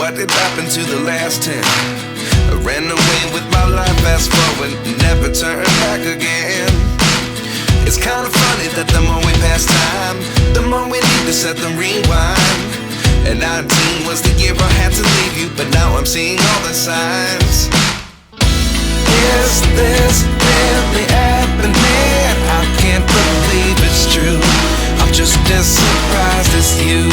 What did happen to the last 10? I ran away with my life, fast forward, never turn back again. It's kind of funny that the more we pass time, the more we need to set them rewind. And 19 was the year I had to leave you, but now I'm seeing all the signs. Is this really happening? I can't believe it's true. I'm just as surprised as you.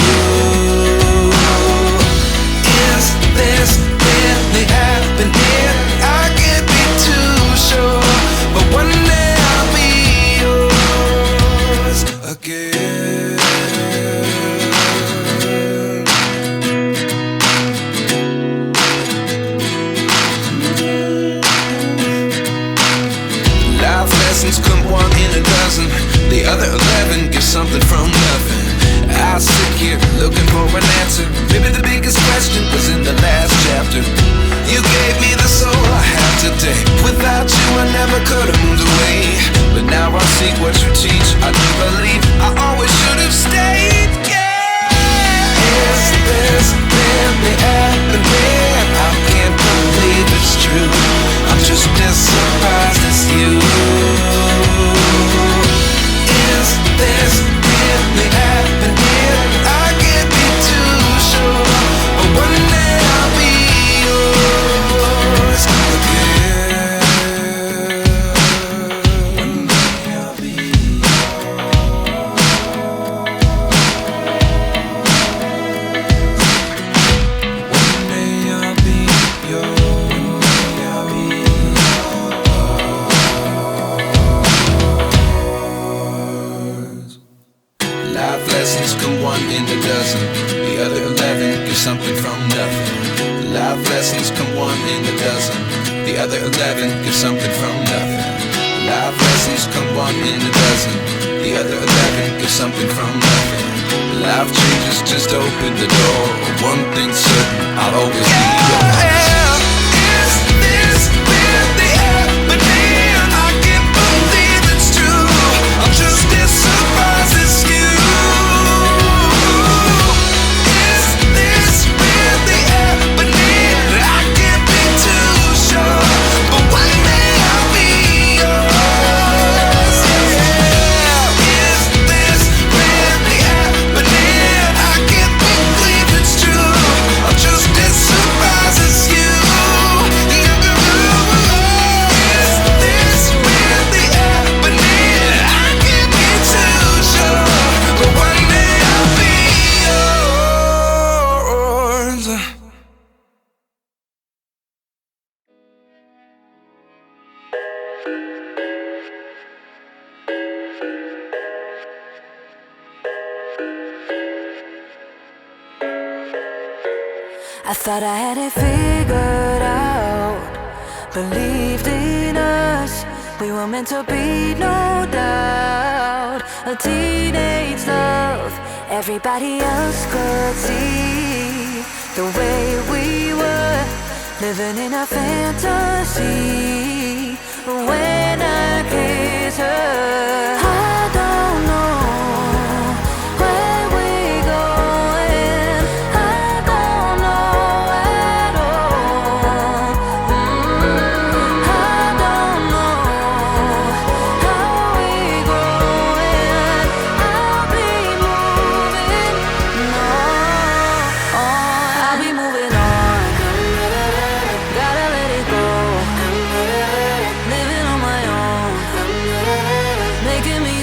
Is this really happening? I can't be too sure, but one day I'll be yours again. Life lessons come one in a dozen. The other 11 give something from nothing. I sit here looking for an answer. Maybe the biggest question was in the last chapter. You gave me the soul I have today. Without you I never could have moved away. But now I see what you teach. I do believe I always should have stayed. Yeah. Is this really happening? I can't believe it's true. I'm just as surprised as you. Is this really happening? I can't be too sure, but one day I'll be yours again. One day I'll be yours. One day I'll be yours. One day I'll be yours. Life lessons come one in a dozen. The other 11 give something from nothing. Life lessons come one in a dozen. The other 11 give something from nothing. Life lessons come one in a dozen. The other 11 give something from nothing. Life changes, just open the door. One thing's certain, I'll always be yours. Is this really happening? I can't believe it's true. I'm just as surprised as you. Is this really happening? I can't be too sure, but one day I'll be yours. Yeah. Is this really happening? I can't believe it's true. I'm just as surprised as you. Is this really happening? I can't be too sure, but one day I'll be yours. I thought I had it figured out. Believed in us. We were meant to be, no doubt. A teenage love. Everybody else could see the way we were, living in a fantasy. When I kiss her, I don't know where we're going. I don't know at all. I don't know how we're going. I'll be moving on. I'll be moving on. Gotta let it go. Living on my own, making me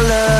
love.